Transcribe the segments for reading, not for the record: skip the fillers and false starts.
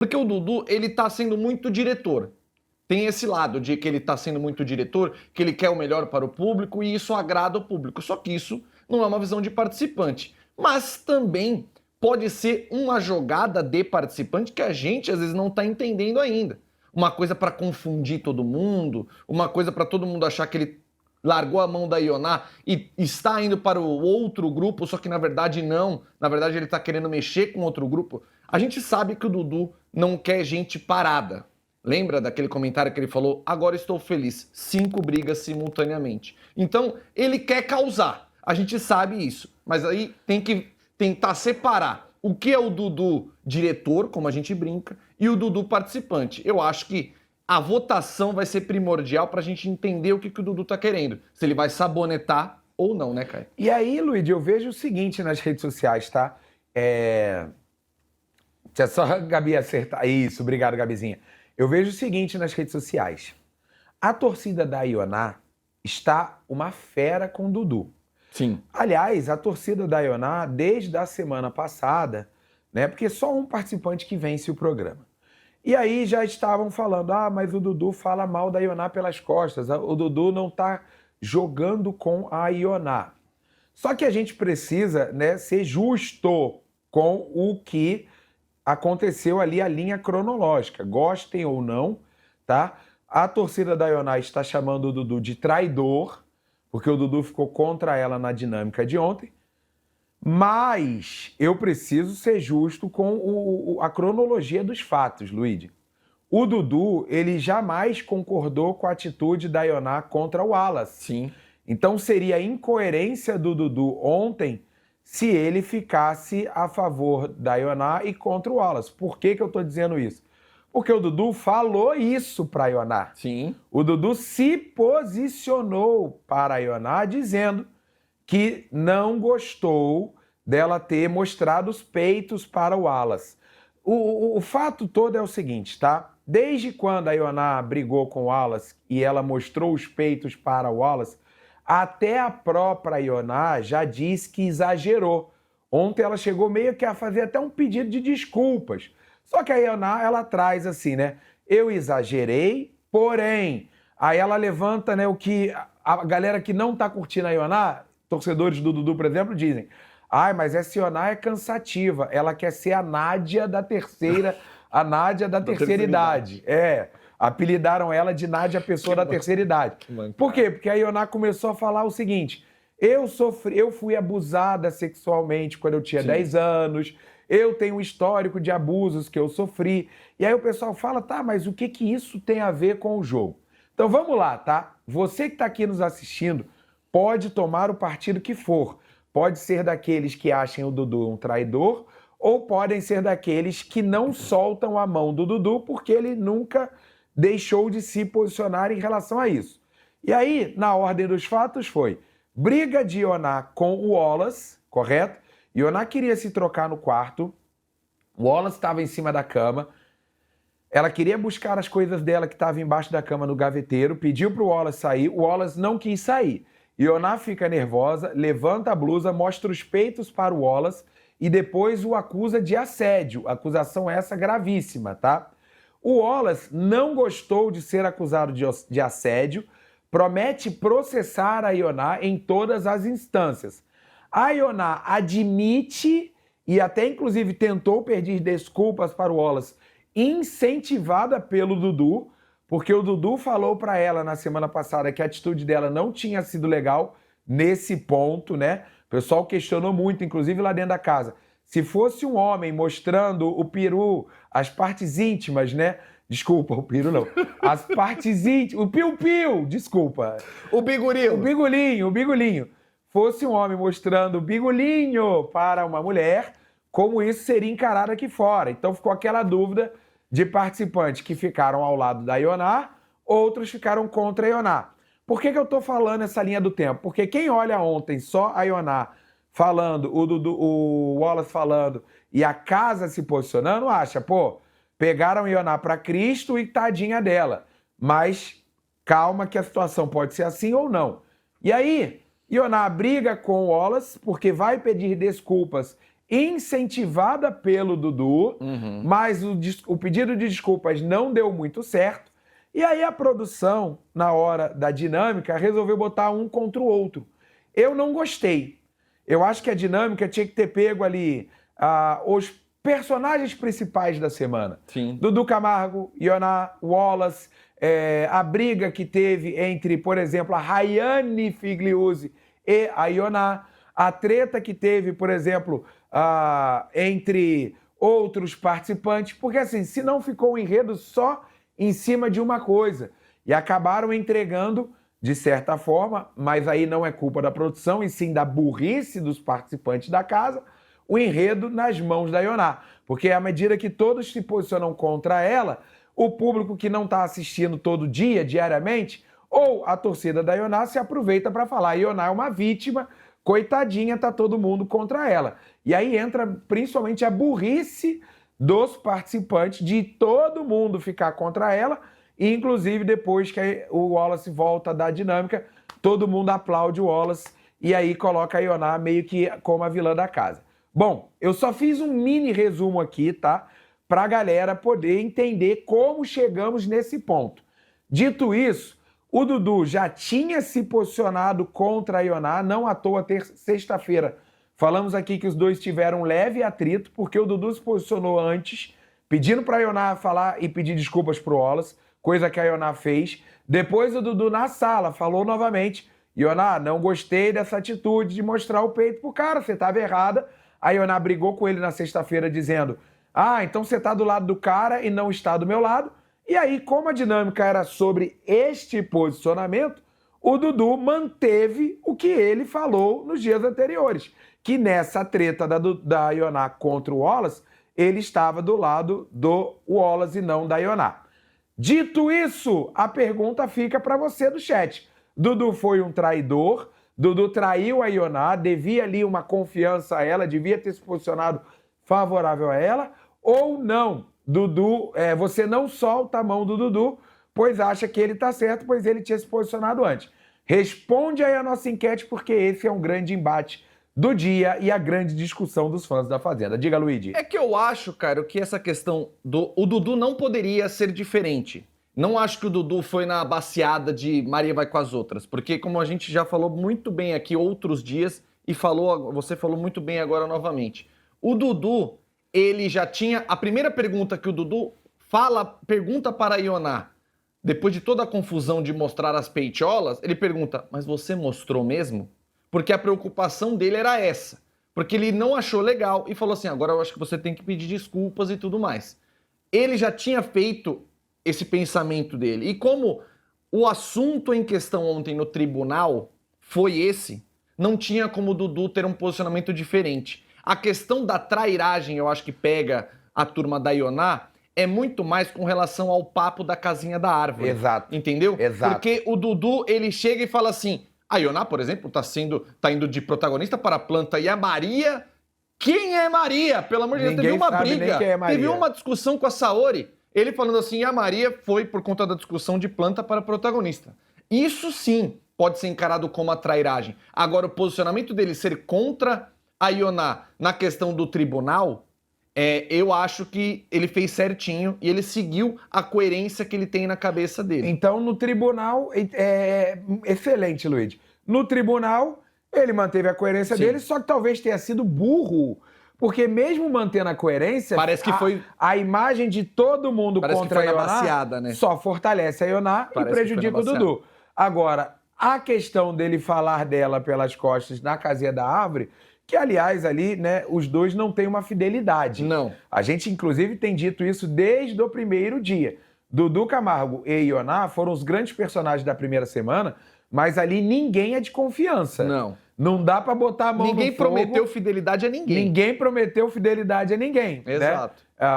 Porque o Dudu, ele tá sendo muito diretor. Tem esse lado de que ele tá sendo muito diretor, que ele quer o melhor para o público e isso agrada o público. Só que isso não é uma visão de participante. Mas também pode ser uma jogada de participante que a gente às vezes não tá entendendo ainda. Uma coisa para confundir todo mundo, uma coisa para todo mundo achar que ele largou a mão da Ioná e está indo para o outro grupo, só que na verdade não. Na verdade ele está querendo mexer com outro grupo. A gente sabe que o Dudu não quer gente parada. Lembra daquele comentário que ele falou? Agora estou feliz. 5 brigas simultaneamente. Então, ele quer causar. A gente sabe isso. Mas aí tem que tentar separar o que é o Dudu diretor, como a gente brinca, e o Dudu participante. Eu acho que a votação vai ser primordial para a gente entender o que o Dudu tá querendo. Se ele vai sabonetar ou não, né, Caio? E aí, Luiz, eu vejo o seguinte nas redes sociais, tá? Deixa só a Gabi acertar. Isso, obrigado, Gabizinha. Eu vejo o seguinte nas redes sociais. A torcida da Ioná está uma fera com o Dudu. Sim. Aliás, a torcida da Ioná, desde a semana passada, né? Porque só um participante que vence o programa. E aí já estavam falando, mas o Dudu fala mal da Ioná pelas costas. O Dudu não está jogando com a Ioná. Só que a gente precisa, né, ser justo com o que aconteceu ali, a linha cronológica. Gostem ou não, tá? A torcida da Ioná está chamando o Dudu de traidor, porque o Dudu ficou contra ela na dinâmica de ontem. Mas eu preciso ser justo com a cronologia dos fatos, Luigi. O Dudu, ele jamais concordou com a atitude da Ioná contra o Wallace. Sim. Então seria incoerência do Dudu ontem se ele ficasse a favor da Ioná e contra o Wallace. Por que eu estou dizendo isso? Porque o Dudu falou isso para a Ioná. Sim. O Dudu se posicionou para a Ioná dizendo que não gostou dela ter mostrado os peitos para o Wallace. O fato todo é o seguinte, tá? Desde quando a Ioná brigou com o Wallace e ela mostrou os peitos para o Wallace, até a própria Ioná já disse que exagerou. Ontem ela chegou meio que a fazer até um pedido de desculpas. Só que a Ioná, ela traz assim, né? Eu exagerei, porém... Aí ela levanta, né, o que a galera que não tá curtindo a Ioná, torcedores do Dudu, por exemplo, dizem: mas essa Ioná é cansativa, ela quer ser a Nádia da terceira, a Nádia da terceira idade. Apelidaram ela de Nádia, a pessoa da terceira idade. Por quê? Porque a Ioná começou a falar o seguinte: eu fui abusada sexualmente quando eu tinha 10 anos, eu tenho um histórico de abusos que eu sofri. E aí o pessoal fala, tá, mas o que isso tem a ver com o jogo? Então vamos lá, tá? Você que está aqui nos assistindo pode tomar o partido que for. Pode ser daqueles que achem o Dudu um traidor ou podem ser daqueles que não soltam a mão do Dudu porque ele nunca deixou de se posicionar em relação a isso. E aí, na ordem dos fatos foi briga de Ioná com o Wallace, correto? Ioná queria se trocar no quarto, o Wallace estava em cima da cama, ela queria buscar as coisas dela que estavam embaixo da cama no gaveteiro, pediu para o Wallace sair, o Wallace não quis sair. Ioná fica nervosa, levanta a blusa, mostra os peitos para o Wallace e depois o acusa de assédio. Acusação essa gravíssima, tá? O Wallace não gostou de ser acusado de assédio, promete processar a Ioná em todas as instâncias. A Ioná admite e até inclusive tentou pedir desculpas para o Wallace, incentivada pelo Dudu, porque o Dudu falou para ela na semana passada que a atitude dela não tinha sido legal nesse ponto, né? O pessoal questionou muito, inclusive lá dentro da casa. Se fosse um homem mostrando o peru, as partes íntimas, né? Desculpa, o peru não. As partes íntimas, o piu-piu, desculpa. O bigulinho. O bigulinho. Fosse um homem mostrando o bigulinho para uma mulher, como isso seria encarado aqui fora. Então ficou aquela dúvida de participantes que ficaram ao lado da Ioná, outros ficaram contra a Ioná. Por que eu estou falando essa linha do tempo? Porque quem olha ontem só a Ioná falando, o Wallace falando e a casa se posicionando, acha, pegaram a Ioná para Cristo e tadinha dela. Mas calma que a situação pode ser assim ou não. E aí, Ioná briga com o Wallace porque vai pedir desculpas incentivada pelo Dudu, mas o pedido de desculpas não deu muito certo. E aí a produção, na hora da dinâmica, resolveu botar um contra o outro. Eu não gostei. Eu acho que a dinâmica tinha que ter pego ali os personagens principais da semana. Sim. Dudu Camargo, Ioná, Wallace, a briga que teve entre, por exemplo, a Rayane Figliuzzi e a Ioná, a treta que teve, por exemplo, entre outros participantes, porque assim, se não ficou um enredo só em cima de uma coisa, e acabaram entregando, de certa forma, mas aí não é culpa da produção, e sim da burrice dos participantes da casa, o enredo nas mãos da Ioná, porque à medida que todos se posicionam contra ela, o público que não está assistindo todo dia, diariamente, ou a torcida da Ioná se aproveita para falar, Ioná é uma vítima, coitadinha, tá todo mundo contra ela. E aí entra principalmente a burrice dos participantes de todo mundo ficar contra ela, e inclusive depois que o Wallace volta da dinâmica, todo mundo aplaude o Wallace e aí coloca a Ioná meio que como a vilã da casa. Bom, eu só fiz um mini resumo aqui, tá? Pra galera poder entender como chegamos nesse ponto. Dito isso, o Dudu já tinha se posicionado contra a Ioná, não à toa, sexta-feira. Falamos aqui que os dois tiveram um leve atrito, porque o Dudu se posicionou antes, pedindo para a Ioná falar e pedir desculpas pro Wallace, coisa que a Ioná fez. Depois o Dudu na sala falou novamente, Ioná, não gostei dessa atitude de mostrar o peito pro cara, você estava errada. A Ioná brigou com ele na sexta-feira dizendo, então você está do lado do cara e não está do meu lado. E aí, como a dinâmica era sobre este posicionamento, o Dudu manteve o que ele falou nos dias anteriores, que nessa treta da Ioná contra o Wallace, ele estava do lado do Wallace e não da Ioná. Dito isso, a pergunta fica para você do chat. Dudu foi um traidor, Dudu traiu a Ioná, devia ali uma confiança a ela, devia ter se posicionado favorável a ela, ou não? Dudu, você não solta a mão do Dudu, pois acha que ele está certo, pois ele tinha se posicionado antes. Responde aí a nossa enquete, porque esse é um grande embate do dia e a grande discussão dos fãs da Fazenda. Diga, Luigi. É que eu acho, cara, que essa questão o Dudu não poderia ser diferente. Não acho que o Dudu foi na baciada de Maria vai com as outras, porque como a gente já falou muito bem aqui outros dias e você falou muito bem agora novamente. O Dudu, ele já tinha a primeira pergunta que o Dudu pergunta para a Ioná, depois de toda a confusão de mostrar as peitiolas, ele pergunta, mas você mostrou mesmo? Porque a preocupação dele era essa. Porque ele não achou legal e falou assim, agora eu acho que você tem que pedir desculpas e tudo mais. Ele já tinha feito esse pensamento dele. E como o assunto em questão ontem no tribunal foi esse, não tinha como o Dudu ter um posicionamento diferente. A questão da trairagem, eu acho que pega a turma da Ioná, é muito mais com relação ao papo da casinha da árvore. Exato. Entendeu? Exato. Porque o Dudu, ele chega e fala assim, a Ioná, por exemplo, tá indo de protagonista para a planta, e a Maria... Quem é Maria? Pelo amor de Deus, teve uma briga, teve uma discussão com a Saori, ele falando assim, a Maria foi por conta da discussão de planta para protagonista. Isso sim pode ser encarado como a trairagem. Agora, o posicionamento dele ser contra a Ioná na questão do tribunal, eu acho que ele fez certinho e ele seguiu a coerência que ele tem na cabeça dele. Então, no tribunal, excelente, Luiz. No tribunal, ele manteve a coerência dele, só que talvez tenha sido burro. Porque mesmo mantendo a coerência, parece que a imagem de todo mundo contra a Ioná baciada, né? Só fortalece a Ioná e prejudica o Dudu. Agora, a questão dele falar dela pelas costas na casinha da árvore, que aliás ali, né, os dois não têm uma fidelidade. Não. A gente inclusive tem dito isso desde o primeiro dia. Dudu Camargo e Ioná foram os grandes personagens da primeira semana, mas ali ninguém é de confiança. Não. Não dá pra botar a mão no fogo. Ninguém prometeu fidelidade a ninguém. Ninguém prometeu fidelidade a ninguém. Exato. Né?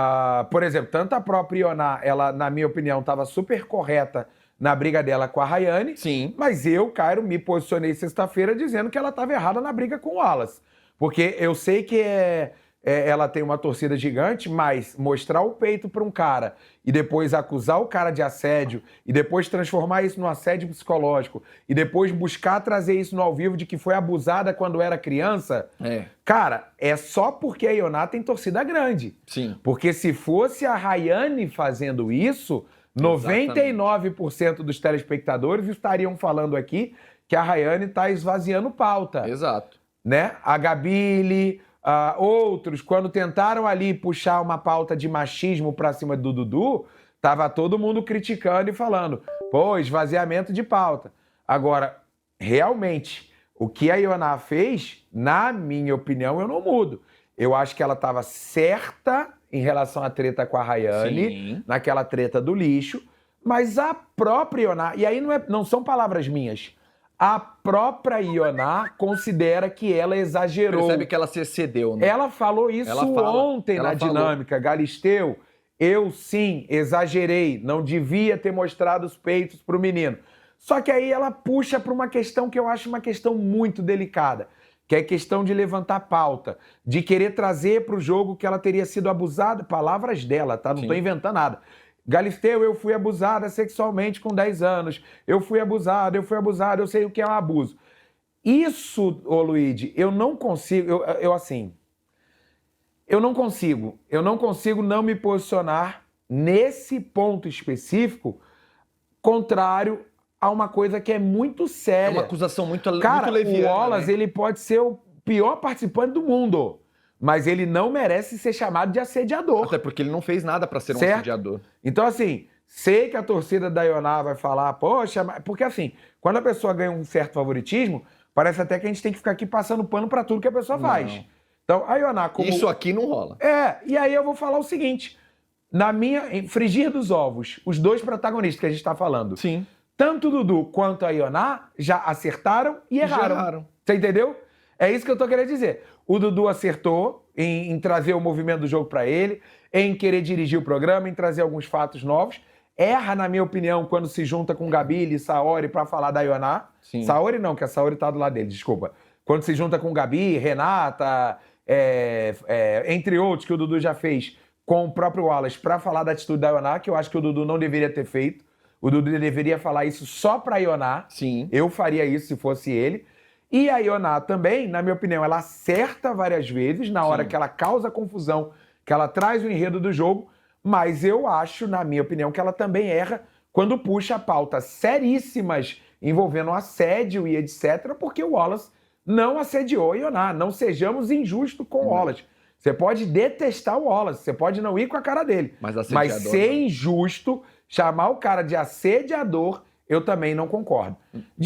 Por exemplo, tanto a própria Ioná, ela, na minha opinião, estava super correta na briga dela com a Rayane. Sim. Mas eu, Cairo, me posicionei sexta-feira dizendo que ela estava errada na briga com o Wallace. Porque eu sei que ela tem uma torcida gigante, mas mostrar o peito para um cara e depois acusar o cara de assédio e depois transformar isso num assédio psicológico e depois buscar trazer isso no ao vivo de que foi abusada quando era criança, cara, é só porque a Ioná tem torcida grande. Sim. Porque se fosse a Rayane fazendo isso, 99% dos telespectadores estariam falando aqui que a Rayane está esvaziando pauta. Exato. Né? A Gabile, outros, quando tentaram ali puxar uma pauta de machismo pra cima do Dudu, tava todo mundo criticando e falando, pô, esvaziamento de pauta. Agora, realmente, o que a Ioná fez, na minha opinião, eu não mudo. Eu acho que ela estava certa em relação à treta com a Rayane, Sim. naquela treta do lixo, mas a própria Ioná, e aí não são palavras minhas, a própria Ioná considera que ela exagerou. Percebe que ela se excedeu, né? Ela falou isso ontem na dinâmica. Galisteu, eu sim exagerei, não devia ter mostrado os peitos pro menino. Só que aí ela puxa para uma questão que eu acho uma questão muito delicada, que é a questão de levantar pauta, de querer trazer para o jogo que ela teria sido abusada, palavras dela, tá? Não estou inventando nada. Galisteu, eu fui abusada sexualmente com 10 anos, eu fui abusado, eu sei o que é um abuso. Isso, ô Luigi, eu não consigo, eu não consigo não me posicionar nesse ponto específico contrário a uma coisa que é muito séria. É uma acusação muito leviana. Cara, o Wallace, né? Ele pode ser o pior participante do mundo, mas ele não merece ser chamado de assediador. Até porque ele não fez nada para ser um assediador. Então, assim, sei que a torcida da Ioná vai falar, poxa, porque assim, quando a pessoa ganha um certo favoritismo, parece até que a gente tem que ficar aqui passando pano para tudo que a pessoa faz. Então, a Ioná, como... Isso aqui não rola. E aí eu vou falar o seguinte, em frigir dos ovos, os dois protagonistas que a gente está falando. Sim. Tanto o Dudu quanto a Ioná já acertaram e erraram. Você entendeu? É isso que eu tô querendo dizer. O Dudu acertou em trazer o movimento do jogo para ele, em querer dirigir o programa, em trazer alguns fatos novos. Erra, na minha opinião, quando se junta com Gabi e Saori para falar da Ioná. Sim. Saori não, que a Saori tá do lado dele, desculpa. Quando se junta com Gabi, Renata, entre outros que o Dudu já fez com o próprio Wallace para falar da atitude da Ioná, que eu acho que o Dudu não deveria ter feito. O Dudu deveria falar isso só pra Ioná. Sim. Eu faria isso se fosse ele. E a Ioná também, na minha opinião, ela acerta várias vezes na hora que ela causa confusão, que ela traz o enredo do jogo, mas eu acho, na minha opinião, que ela também erra quando puxa pautas seríssimas envolvendo assédio e etc., porque o Wallace não assediou a Ioná. Não sejamos injustos com o Wallace. Você pode detestar o Wallace, você pode não ir com a cara dele, mas ser injusto, chamar o cara de assediador, eu também não concordo.